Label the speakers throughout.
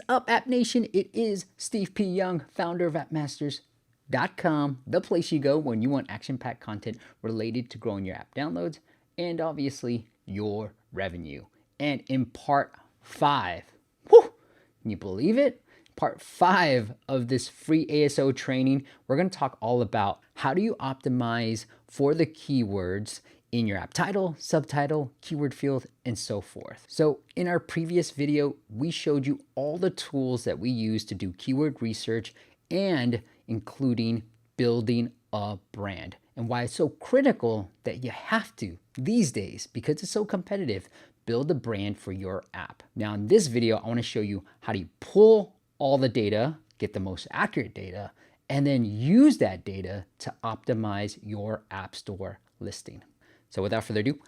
Speaker 1: up, App Nation? It is Steve P. Young, founder of appmasters.com, the place you go when you want action-packed content related to growing your app downloads and obviously your revenue. And in part 5, can you believe it? Part 5 of this free ASO training, we're going to talk all about how do you optimize for the keywords in your app title, subtitle, keyword field, and so forth. So in our previous video, we showed you all the tools that we use to do keyword research and including building a brand and why it's so critical that you have to these days because it's so competitive, build a brand for your app. Now in this video, I want to show you how do you pull all the data, get the most accurate data, and then use that data to optimize your app store listing. So without further ado,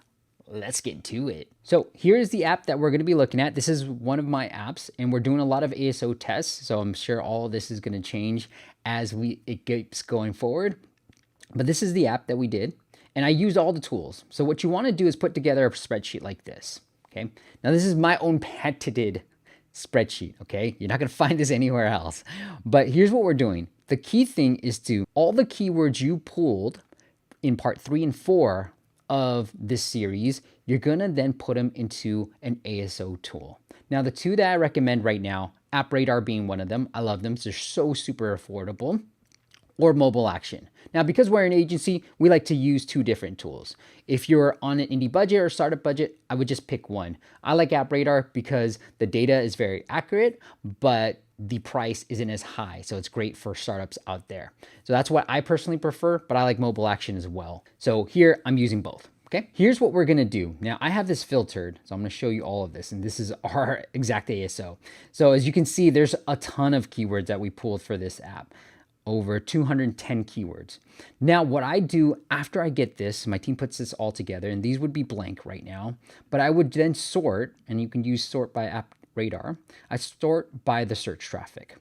Speaker 1: let's get to it. So here's the app that we're going to be looking at. This is one of my apps and we're doing a lot of ASO tests. So I'm sure all of this is going to change as it keeps going forward. But this is the app that we did and I used all the tools. So what you want to do is put together a spreadsheet like this. Okay. Now this is my own patented spreadsheet. Okay. You're not going to find this anywhere else, but here's what we're doing. The key thing is to all the keywords you pulled in part 3 and 4 of this series, you're gonna then put them into an ASO tool. Now, the two that I recommend right now, App Radar being one of them, I love them, so they're so super affordable, or Mobile Action. Now, because we're an agency, we like to use two different tools. If you're on an indie budget or startup budget, I would just pick one. I like App Radar because the data is very accurate, but the price isn't as high. So it's great for startups out there. So that's what I personally prefer, but I like Mobile Action as well. So here I'm using both. Okay, here's what we're gonna do. Now I have this filtered, so I'm gonna show you all of this, and this is our exact ASO. So as you can see, there's a ton of keywords that we pulled for this app. Over 210 keywords. Now, what I do after I get this, my team puts this all together, and these would be blank right now, but I would then sort, and you can use sort by App Radar. I sort by the search traffic.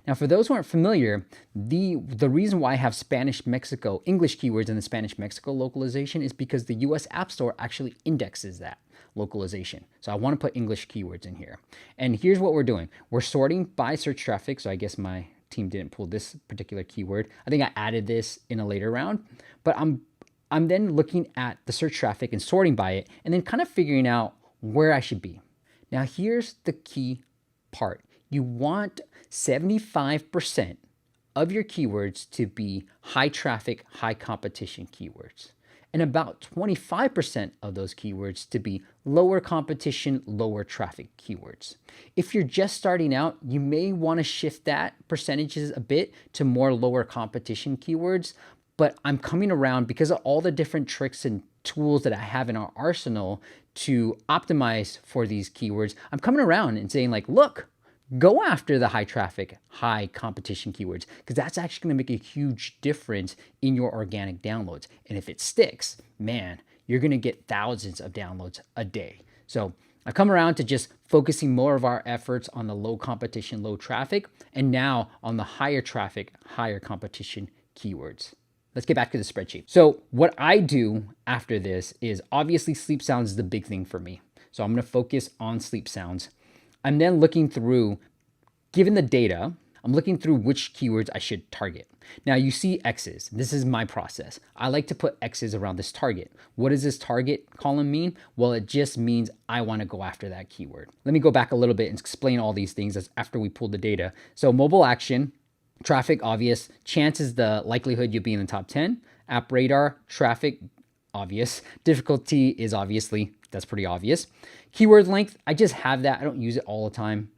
Speaker 1: Now, for those who aren't familiar, the reason why I have Spanish Mexico, English keywords in the Spanish Mexico localization is because the US App Store actually indexes that localization. So I want to put English keywords in here. And here's what we're doing. We're sorting by search traffic. So I guess my team didn't pull this particular keyword. I think I added this in a later round, but I'm then looking at the search traffic and sorting by it and then kind of figuring out where I should be. Now, here's the key part. You want 75% of your keywords to be high traffic, high competition keywords, and about 25% of those keywords to be lower competition, lower traffic keywords. If you're just starting out, you may want to shift that percentages a bit to more lower competition keywords, but I'm coming around because of all the different tricks and tools that I have in our arsenal to optimize for these keywords. I'm coming around and saying like, look, go after the high traffic, high competition keywords, because that's actually going to make a huge difference in your organic downloads. And if it sticks, man, you're going to get thousands of downloads a day. So I've come around to just focusing more of our efforts on the low competition, low traffic, and now on the higher traffic, higher competition keywords. Let's get back to the spreadsheet. So what I do after this is obviously sleep sounds is the big thing for me. So I'm going to focus on sleep sounds. I'm then looking through, given the data, I'm looking through which keywords I should target. Now you see X's. This is my process. I like to put X's around this target. What does this target column mean? Well, it just means I want to go after that keyword. Let me go back a little bit and explain all these things after we pull the data. So Mobile Action, traffic, obvious. Chance is the likelihood you'll be in the top 10. App Radar, traffic, obvious. Difficulty is obviously, that's pretty obvious. Keyword length, I just have that. I don't use it all the time,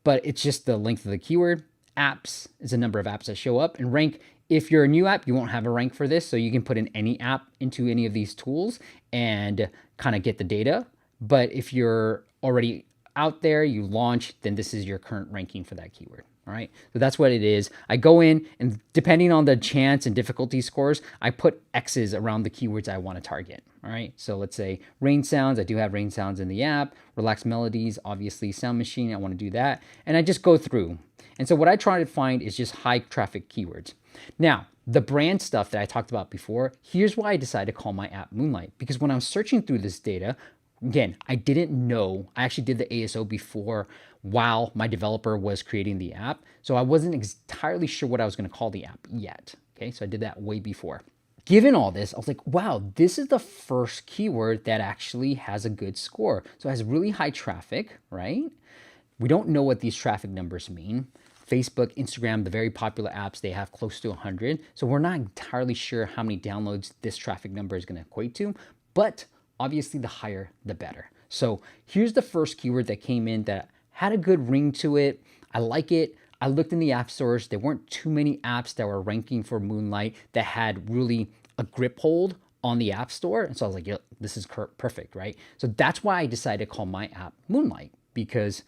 Speaker 1: but it's just the length of the keyword. Apps is the number of apps that show up. And rank, if you're a new app, you won't have a rank for this. So you can put in any app into any of these tools and kind of get the data. But if you're already out there, you launch, then this is your current ranking for that keyword. All right, so that's what it is. I go in and depending on the chance and difficulty scores, I put X's around the keywords I want to target. All right, so let's say rain sounds. I do have rain sounds in the app. Relaxed melodies, obviously sound machine. I want to do that. And I just go through. And so what I try to find is just high traffic keywords. Now, the brand stuff that I talked about before, here's why I decided to call my app Moonlight. Because when I'm searching through this data, again, I didn't know. I actually did the ASO before while my developer was creating the app. So I wasn't entirely sure what I was going to call the app yet. Okay, so I did that way before. Given all this, I was like, wow, this is the first keyword that actually has a good score. So it has really high traffic, right? We don't know what these traffic numbers mean. Facebook, Instagram, the very popular apps, they have close to 100. So we're not entirely sure how many downloads this traffic number is going to equate to, but obviously the higher, the better. So here's the first keyword that came in that had a good ring to it. I like it. I looked in the app stores. There weren't too many apps that were ranking for Moonlight that had really a grip hold on the app store. And so I was like, yeah, this is perfect, right? So that's why I decided to call my app Moonlight, because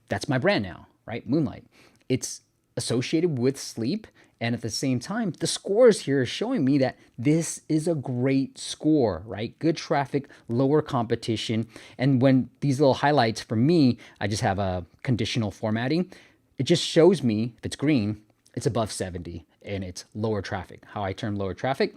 Speaker 1: that's my brand now, right? Moonlight. It's associated with sleep. And at the same time, the scores here are showing me that this is a great score, right? Good traffic, lower competition. And when these little highlights for me, I just have a conditional formatting. It just shows me if it's green, it's above 70 and it's lower traffic. How I term lower traffic.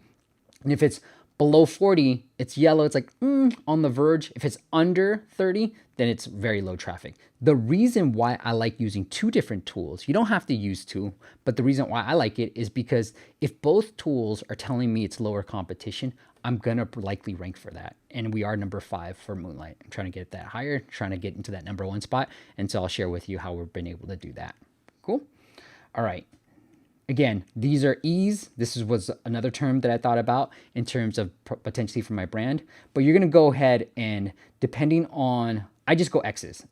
Speaker 1: And if it's below 40, it's yellow. It's like on the verge. If it's under 30, then it's very low traffic. The reason why I like using two different tools, you don't have to use two, but the reason why I like it is because if both tools are telling me it's lower competition, I'm going to likely rank for that. And we are number 5 for Moonlight. I'm trying to get that higher, trying to get into that number 1 spot. And so I'll share with you how we've been able to do that. Cool. All right. Again, these are E's. This was another term that I thought about in terms of potentially for my brand. But you're going to go ahead and depending on, I just go X's.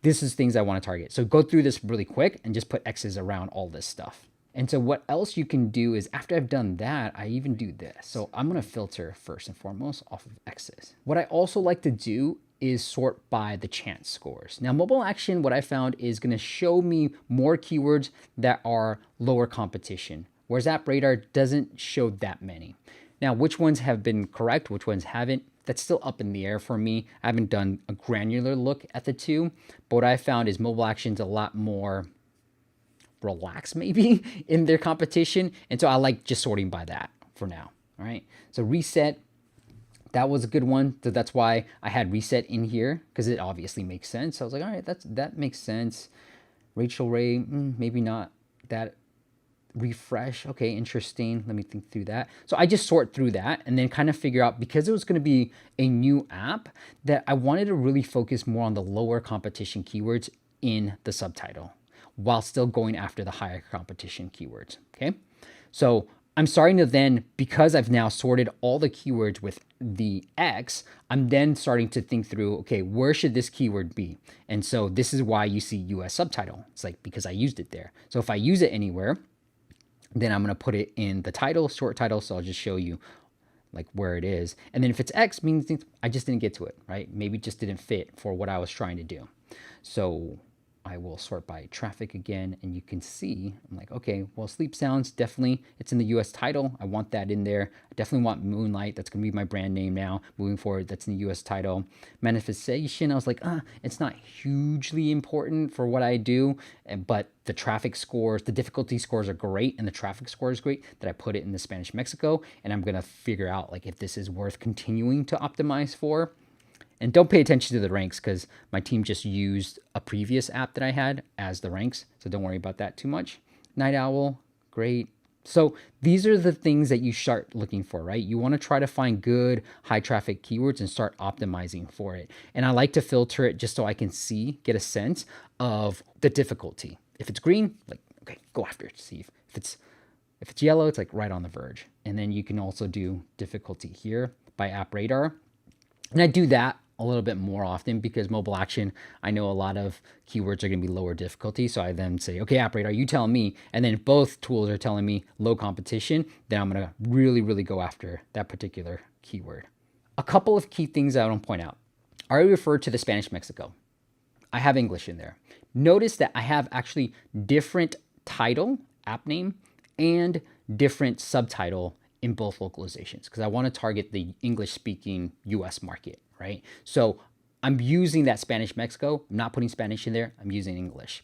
Speaker 1: This is things I want to target. So go through this really quick and just put X's around all this stuff. And so what else you can do is after I've done that, I even do this. So I'm going to filter first and foremost off of X's. What I also like to do is sort by the chance scores. Now, mobile action, what I found is going to show me more keywords that are lower competition, whereas App Radar doesn't show that many. Now, which ones have been correct, which ones haven't, that's still up in the air for me. I haven't done a granular look at the two, but what I found is mobile action's a lot more relaxed maybe in their competition. And so I like just sorting by that for now. All right. So reset, that was a good one. So that's why I had reset in here because it obviously makes sense. So I was like, all right, that makes sense. Rachel Ray, maybe not that. Refresh. Okay, interesting. Let me think through that. So I just sort through that and then kind of figure out, because it was going to be a new app, that I wanted to really focus more on the lower competition keywords in the subtitle while still going after the higher competition keywords. Okay. So I'm starting to then, because I've now sorted all the keywords with the X, I'm then starting to think through, okay, where should this keyword be? And so this is why you see US subtitle. It's like, because I used it there. So if I use it anywhere, then I'm going to put it in the title, short title. So I'll just show you like where it is. And then if it's X, means I just didn't get to it, right? Maybe it just didn't fit for what I was trying to do. So I will sort by traffic again, and you can see, I'm like, okay, well, Sleep Sounds, definitely, it's in the US title. I want that in there. I definitely want Moonlight. That's going to be my brand name now. Moving forward, that's in the US title. Manifestation, I was like, it's not hugely important for what I do, but the traffic scores, the difficulty scores are great, and the traffic score is great, that I put it in the Spanish Mexico, and I'm going to figure out like if this is worth continuing to optimize for. And don't pay attention to the ranks because my team just used a previous app that I had as the ranks. So don't worry about that too much. Night Owl, great. So these are the things that you start looking for, right? You want to try to find good high traffic keywords and start optimizing for it. And I like to filter it just so I can get a sense of the difficulty. If it's green, like, okay, go after it. See if it's yellow, it's like right on the verge. And then you can also do difficulty here by App Radar. And I do that a little bit more often because mobile action, I know a lot of keywords are going to be lower difficulty. So I then say, okay, App Radar, you tell me. And then if both tools are telling me low competition, then I'm going to really, really go after that particular keyword. A couple of key things I want to point out. I already referred to the Spanish Mexico. I have English in there. Notice that I have actually different title, app name, and different subtitle in both localizations because I want to target the English speaking US market, right? So I'm using that Spanish Mexico. I'm not putting Spanish in there. I'm using English.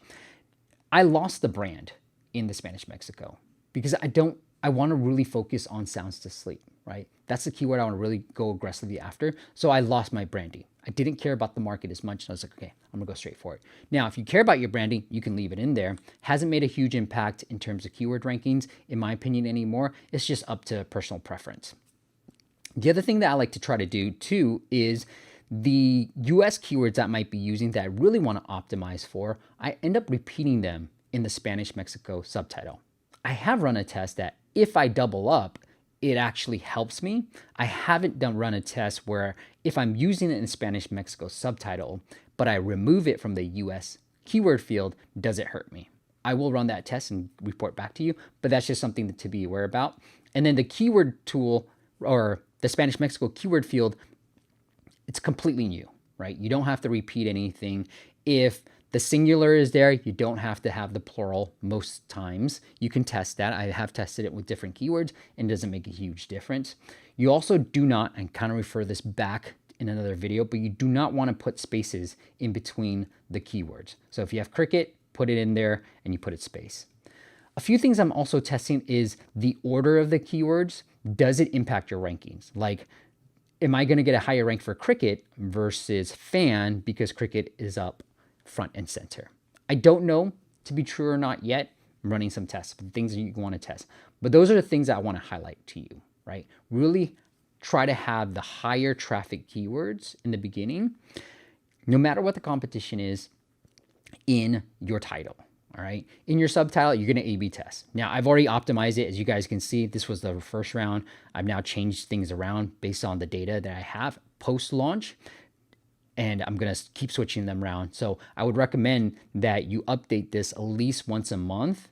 Speaker 1: I lost the brand in the Spanish Mexico because I don't I want to really focus on sounds to sleep, right? That's the keyword I want to really go aggressively after. So I lost my branding. I didn't care about the market as much. And I was like, okay, I'm gonna go straight for it. Now, if you care about your branding, you can leave it in there. Hasn't made a huge impact in terms of keyword rankings, in my opinion, anymore. It's just up to personal preference. The other thing that I like to try to do too is the US keywords that I might be using that I really want to optimize for, I end up repeating them in the Spanish Mexico subtitle. I have run a test that if I double up, it actually helps me. I haven't run a test where if I'm using it in Spanish Mexico subtitle, but I remove it from the US keyword field, does it hurt me? I will run that test and report back to you, but that's just something to be aware about. And then the keyword tool, or the Spanish Mexico keyword field, it's completely new, right? You don't have to repeat anything. If the singular is there, you don't have to have the plural most times. You can test that. I have tested it with different keywords and it doesn't make a huge difference. You also do not, and kind of refer this back in another video, but you do not want to put spaces in between the keywords. So if you have cricket, put it in there and you put it space. A few things I'm also testing is the order of the keywords. Does it impact your rankings? Like, am I going to get a higher rank for cricket versus fan because cricket is up front and center? I don't know to be true or not yet. I'm running some tests, things that you want to test. But those are the things that I want to highlight to you, right? Really try to have the higher traffic keywords in the beginning, no matter what the competition is, in your title. All right. In your subtitle, you're going to A/B test. Now, I've already optimized it. As you guys can see, this was the first round. I've now changed things around based on the data that I have post-launch, and I'm going to keep switching them around. So I would recommend that you update this at least once a month.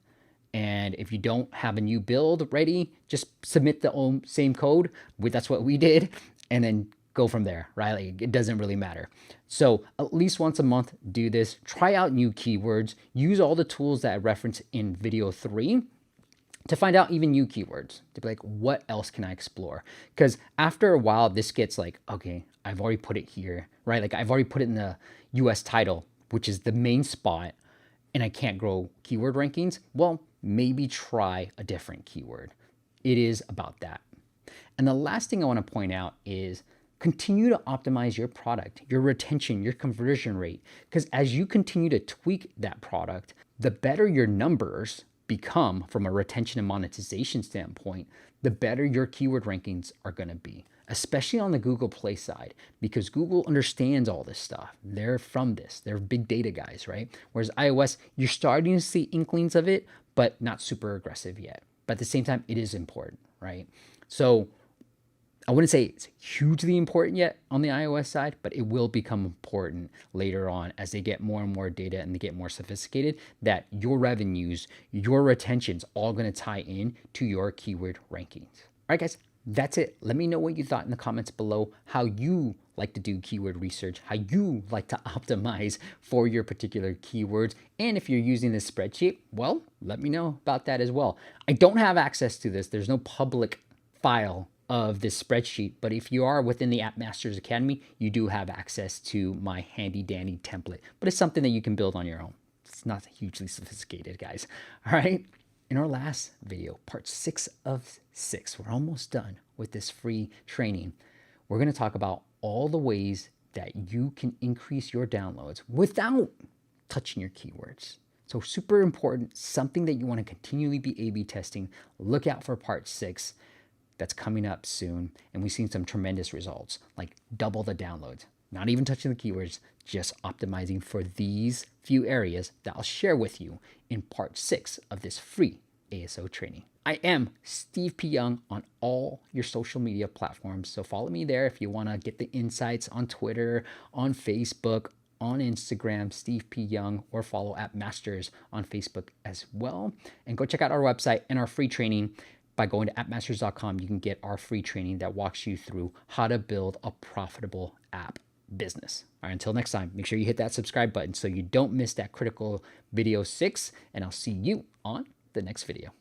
Speaker 1: And if you don't have a new build ready, just submit the same code. That's what we did. And then go from there, right? Like, it doesn't really matter. So at least once a month, do this. Try out new keywords. Use all the tools that I referenced in video 3 to find out even new keywords. To be like, what else can I explore? Because after a while, this gets like, okay, I've already put it here, right? Like, I've already put it in the US title, which is the main spot, and I can't grow keyword rankings. Well, maybe try a different keyword. It is about that. And the last thing I want to point out is continue to optimize your product, your retention, your conversion rate. Because as you continue to tweak that product, the better your numbers become from a retention and monetization standpoint, the better your keyword rankings are going to be, especially on the Google Play side, because Google understands all this stuff. They're from this. They're big data guys, right? Whereas iOS, you're starting to see inklings of it, but not super aggressive yet. But at the same time, it is important, right? So I wouldn't say it's hugely important yet on the iOS side, but it will become important later on as they get more and more data and they get more sophisticated, that your revenues, your retention's all going to tie in to your keyword rankings. All right, guys, that's it. Let me know what you thought in the comments below, how you like to do keyword research, how you like to optimize for your particular keywords. And if you're using this spreadsheet, well, let me know about that as well. I don't have access to this. There's no public file of this spreadsheet, but if you are within the App Masters Academy, you do have access to my handy dandy template, but it's something that you can build on your own. It's not hugely sophisticated, guys. All right. In our last video, part 6 of 6, we're almost done with this free training. We're going to talk about all the ways that you can increase your downloads without touching your keywords. So super important, something that you want to continually be A/B testing. Look out for part 6. That's coming up soon, and we've seen some tremendous results, like double the downloads, not even touching the keywords, just optimizing for these few areas that I'll share with you in part 6 of this free ASO training. I am Steve P. Young on all your social media platforms, so follow me there if you want to get the insights on Twitter, on Facebook, on Instagram, Steve P. Young, or follow App Masters on Facebook as well. And go check out our website and our free training. By going to appmasters.com, you can get our free training that walks you through how to build a profitable app business. All right, until next time, make sure you hit that subscribe button so you don't miss that critical video 6, and I'll see you on the next video.